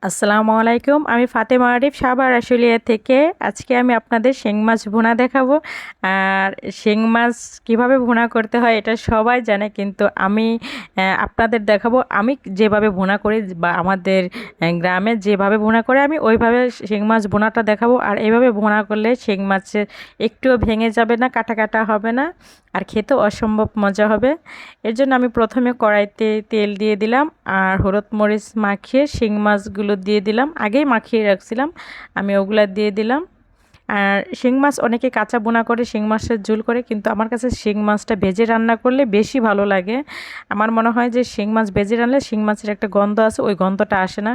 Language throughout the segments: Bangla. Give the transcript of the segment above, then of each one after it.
আসসালামু আলাইকুম। আমি ফাতেমা আরিফ সাভার আশুলিয়া থেকে। আজকে আমি আপনাদের শিং মাছ ভুনা দেখাবো। আর শিং মাছ কীভাবে ভুনা করতে হয় এটা সবাই জানে, কিন্তু আমি আপনাদের দেখাবো আমি যেভাবে ভুনা করি, বা আমাদের গ্রামে যেভাবে ভুনা করে আমি ওইভাবে শিং মাছ ভুনাটা দেখাবো। আর এইভাবে ভুনা করলে শিং মাছের একটুও ভেঙে যাবে না, কাটা কাটা হবে না, আর খেতেও অসম্ভব মজা হবে। এর জন্য আমি প্রথমে কড়াইতে তেল দিয়ে দিলাম, আর হলুদ মরিচ মাখিয়ে শিং মাছগুলো দিয়ে দিলাম। আগেই মাখিয়ে রাখছিলাম, আমি ওগুলা দিয়ে দিলাম। আর শিং মাছ অনেকে কাঁচা বোনা করে শিং মাছের ঝোল করে, কিন্তু আমার কাছে শিং মাছটা ভেজে রান্না করলে বেশি ভালো লাগে। আমার মনে হয় যে শিং মাছ ভেজে রান্নলে শিং মাছের একটা গন্ধ আছে, ওই গন্ধটা আসে না।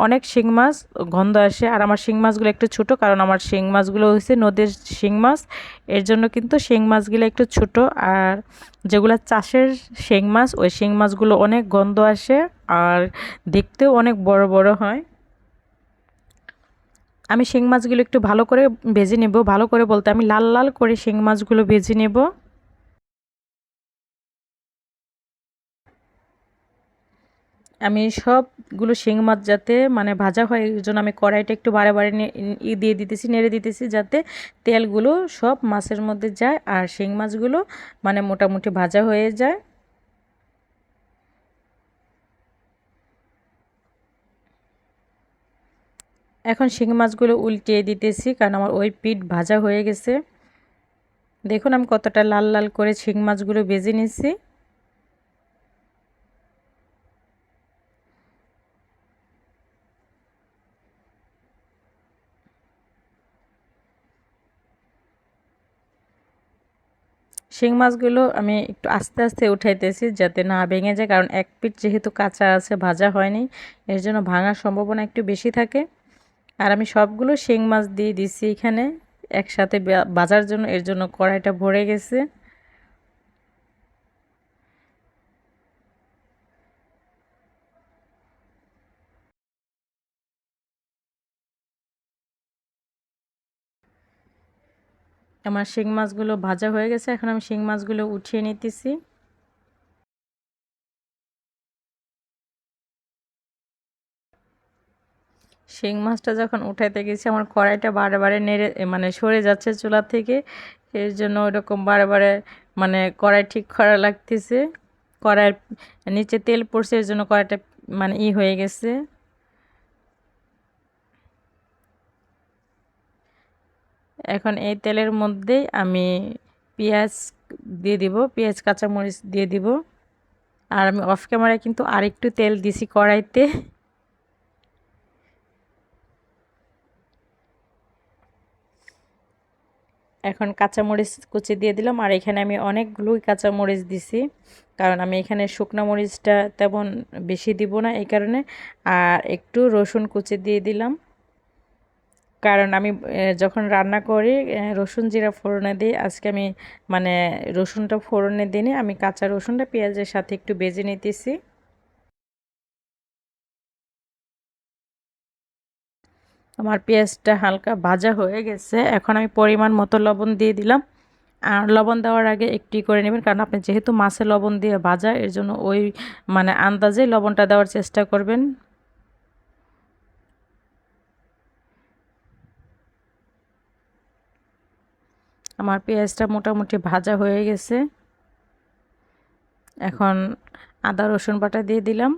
অনেক শিং মাছ গন্ধ আসে, আর আমার শিং মাছগুলো একটু ছোটো, কারণ আমার শিং মাছগুলো হচ্ছে নদীর শিং মাছ। এর জন্য কিন্তু শিং মাছগুলো একটু ছোট। আর যেগুলো চাষের শিং মাছ, ওই শিং মাছগুলো অনেক গন্ধ আসে, আর দেখতেও অনেক বড় বড় হয়। আমি শিং মাছগুলো একটু ভালো করে ভেজে নেব, ভালো করে বলতে আমি লাল লাল করে শিং মাছগুলো ভেজে নেব। আমি সবগুলো শিং মাছ যাতে মানে ভাজা হয়, এই জন্য আমি কড়াইটা একটু বারে বারে দিয়ে দিতেছি, নেড়ে দিতেছি, যাতে তেলগুলো সব মাছের মধ্যে যায় আর শিং মাছগুলো মানে মোটামুটি ভাজা হয়ে যায়। এখন শিং মাছগুলো উল্টিয়ে দিতেছি, কারণ আমার ওই পিঠ ভাজা হয়ে গেছে। দেখুন আমি কতটা লাল লাল করে শিং মাছগুলো ভেজে নিচ্ছি। শিং মাছগুলো আমি একটু আস্তে আস্তে উঠাইতেছি যাতে না ভেঙে যায়, কারণ এক পিঠ যেহেতু কাঁচা আছে, ভাজা হয়নি, এর জন্য ভাঙার সম্ভাবনা একটু বেশি থাকে। আর আমি সবগুলো শিং মাছ দিয়ে দিচ্ছি এখানে একসাথে ভাজার জন্য, এর জন্য কড়াইটা ভরে গেছে। আমার শিং মাছগুলো ভাজা হয়ে গেছে, এখন আমি শিং মাছগুলো উঠিয়ে নিতেছি। শিং মাছটা যখন উঠাইতে গেছি, আমার কড়াইটা বারে বারে নেড়ে মানে সরে যাচ্ছে চুলা থেকে, এর জন্য ওইরকম বারে বারে মানে কড়াই ঠিক করা লাগতেছে। কড়াইয়ের নিচে তেল পড়ছে, এর জন্য কড়াইটা মানে হয়ে গেছে। এখন এই তেলের মধ্যেই আমি পেঁয়াজ দিয়ে দিব, পেঁয়াজ কাঁচামরিচ দিয়ে দিব। আর আমি অফ ক্যামেরায় কিন্তু আরেকটু তেল দিছি কড়াইতে। এখন কাঁচামরিচ কুচি দিয়ে দিলাম, আর এখানে আমি অনেকগুলোই কাঁচামরিচ দিছি, কারণ আমি এখানে শুকনো মরিচটা তেমন বেশি দিব না, এই কারণে। আর একটু রসুন কুচি দিয়ে দিলাম, কারণ আমি যখন রান্না করি রসুন জিরা ফোড়নে দিই। আজকে আমি মানে রসুনটা ফোড়নে দিইনি, আমি কাঁচা রসুনটা পেঁয়াজের সাথে একটু ভেজে নিতেছি। আমার পেঁয়াজটা হালকা ভাজা হয়ে গেছে, এখন আমি পরিমাণ মতো লবণ দিয়ে দিলাম। আর লবণ দেওয়ার আগে একটু করে নেবেন, কারণ আপনি যেহেতু মাছে লবণ দিয়ে ভাজা, এর জন্য ওই মানে আন্দাজে লবণটা দেওয়ার চেষ্টা করবেন। আমার পেঁয়াজটা মোটামুটি ভাজা হয়ে গেছে, এখন আদা রসুন বাটা দিয়ে দিলাম।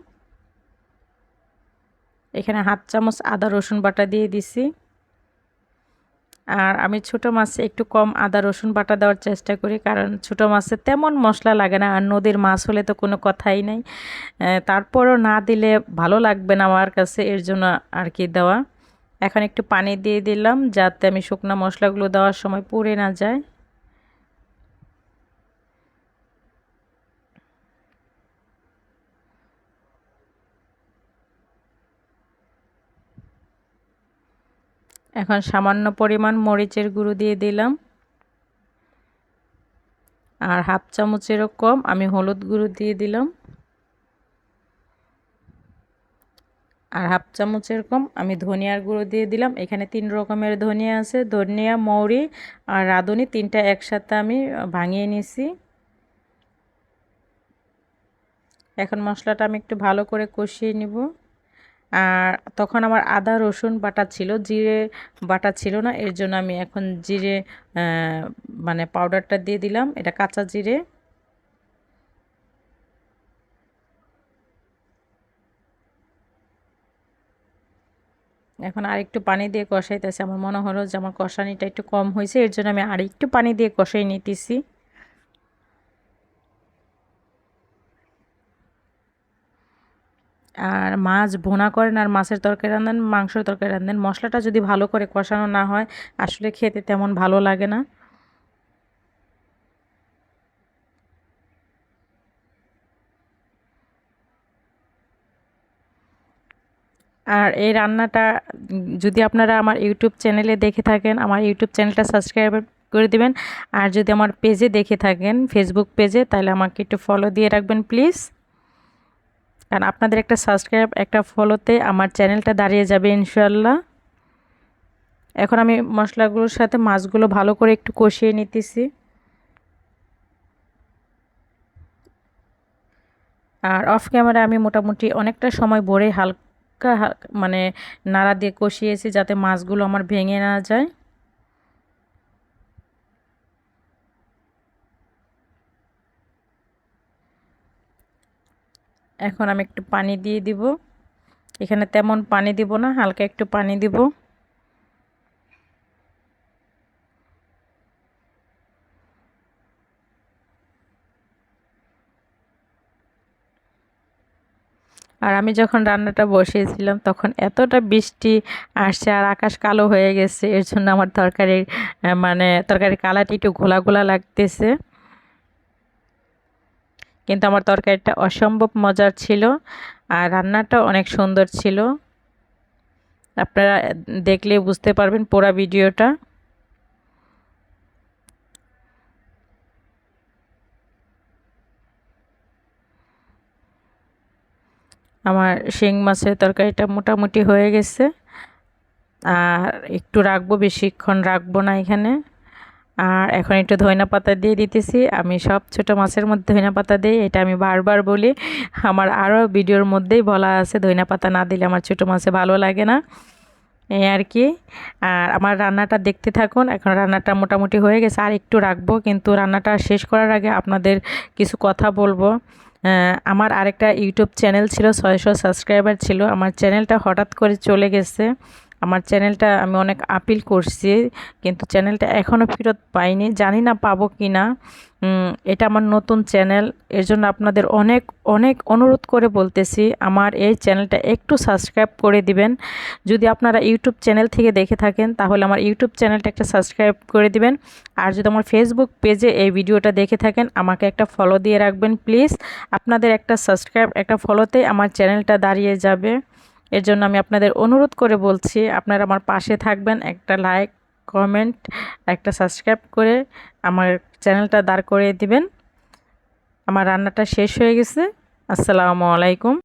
এখানে হাফ চামচ আদা রসুন বাটা দিয়ে দিছি। আর আমি ছোটো মাছে একটু কম আদা রসুন বাটা দেওয়ার চেষ্টা করি, কারণ ছোটো মাছে তেমন মশলা লাগে না, আর নদীর মাছ হলে তো কোনো কথাই নেই। তারপরও না দিলে ভালো লাগবে না আমার কাছে, এর জন্য আর কি দেওয়া। এখন একটু পানি দিয়ে দিলাম, যাতে আমি শুকনো মশলাগুলো দেওয়ার সময় পুড়ে না যায়। এখন সামান্য পরিমাণ মরিচের গুঁড়ো দিয়ে দিলাম, আর হাফ চামচেরও কম আমি হলুদ গুঁড়ো দিয়ে দিলাম, আর হাফ চামচের কম আমি ধনিয়ার গুঁড়ো দিয়ে দিলাম। এখানে 3 রকমের ধনিয়া আছে, ধনিয়া, মৌরি আর রাঁধুনি, তিনটা একসাথে আমি ভাঙিয়ে নিছি। এখন মশলাটা আমি একটু ভালো করে কষিয়ে নিব। আর তখন আমার আদা রসুন বাটা ছিল, জিরে বাটা ছিল না, এর জন্য আমি এখন জিরে মানে পাউডারটা দিয়ে দিলাম, এটা কাঁচা জিরে। এখন আরেকটু পানি দিয়ে কষাইতেছি, আমার মনে হলো যে আমার কষানিটা একটু কম হয়েছে, এর জন্য আমি আরেকটু পানি দিয়ে কষাই নিতেছি। আর মাছ ভুনা করেন আর মাছের তরকারি রাঁধেন, মাংসের তরকারি রাঁধেন, মশলাটা যদি ভালো করে কষানো না হয় আসলে খেতে তেমন ভালো লাগে না। আর এই রান্নাটা যদি আপনারা আমার ইউটিউব চ্যানেলে দেখে থাকেন, আমার ইউটিউব চ্যানেলটা সাবস্ক্রাইব করে দিবেন। আর যদি আমার পেজে দেখে থাকেন, ফেসবুক পেজে, তাহলে আমাকে একটু ফলো দিয়ে রাখবেন প্লিজ। কারণ আপনাদের একটা সাবস্ক্রাইব, একটা ফলোতে আমার চ্যানেলটা দাঁড়িয়ে যাবে ইনশাল্লাহ। এখন আমি মশলাগুলোর সাথে মাছগুলো ভালো করে একটু কষিয়ে নিতেছি। আর অফ ক্যামেরা আমি মোটামুটি অনেকটা সময় ভরে হালকা মানে নাড়া দিয়ে কষিয়েছি, যাতে মাছগুলো আমার ভেঙে না যায়। এখন আমি একটু পানি দিয়ে দিব, এখানে তেমন পানি দিব না, হালকা একটু পানি দিব। আর আমি যখন রান্নাটা বসিয়েছিলাম তখন এতটা বৃষ্টি আসছে আর আকাশ কালো হয়ে গেছে, এর জন্য আমার তরকারির মানে তরকারির কালারটা একটু ঘোলা ঘোলা লাগতেছে, কিন্তু আমার তরকারিটা অসম্ভব মজার ছিল আর রান্নাটা অনেক সুন্দর ছিল। আপনারা দেখলে বুঝতে পারবেন পুরো ভিডিওটা। আমার শিং মাছের তরকারিটা মোটামুটি হয়ে গেছে, আর একটু রাখবো, বেশিক্ষণ রাখবো না এখানে। আর এখন একটু ধনিয়া পাতা দিয়ে দিতেছি, আমি সব ছোট মাছের মধ্যে ধনিয়া পাতা দিই, এটা আমি বারবার বলি, আমার আরও ভিডিওর মধ্যেই বলা আছে ধনিয়া পাতা না দিলে আমার ছোট মাছে ভালো লাগে না, এই আর কি। আর আমার রান্নাটা দেখতে থাকুন, এখন রান্নাটা মোটামুটি হয়ে গেছে, আর একটু রাখবো, কিন্তু রান্নাটা শেষ করার আগে আপনাদের কিছু কথা বলবো। আমার আরেকটা ইউটিউব চ্যানেল ছিল, 600 সাবস্ক্রাইবার ছিল, আমার চ্যানেলটা হঠাৎ করে চলে গেছে। আমার চ্যানেলটা আমি অনেক আপিল করছি, কিন্তু চ্যানেলটা এখনও ফেরত পাইনি, জানি না পাবো কি না। এটা আমার নতুন চ্যানেল, এর জন্য আপনাদের অনেক অনেক অনুরোধ করে বলতেছি আমার এই চ্যানেলটা একটু সাবস্ক্রাইব করে দিবেন। যদি আপনারা ইউটিউব চ্যানেল থেকে দেখে থাকেন তাহলে আমার ইউটিউব চ্যানেলটা একটা সাবস্ক্রাইব করে দিবেন। আর যদি আমার ফেসবুক পেজে এই ভিডিওটা দেখে থাকেন আমাকে একটা ফলো দিয়ে রাখবেন প্লিজ। আপনাদের একটা সাবস্ক্রাইব, একটা ফলোতে আমার চ্যানেলটা দাঁড়িয়ে যাবে। এর জন্য আমি আপনাদের অনুরোধ করে বলছি, আপনারা আমার পাশে থাকবেন, একটা লাইক, কমেন্ট, একটা সাবস্ক্রাইব করে আমার চ্যানেলটা দাঁড় করিয়ে দিবেন। আমার রান্নাটা শেষ হয়ে গেছে। আসসালামু আলাইকুম।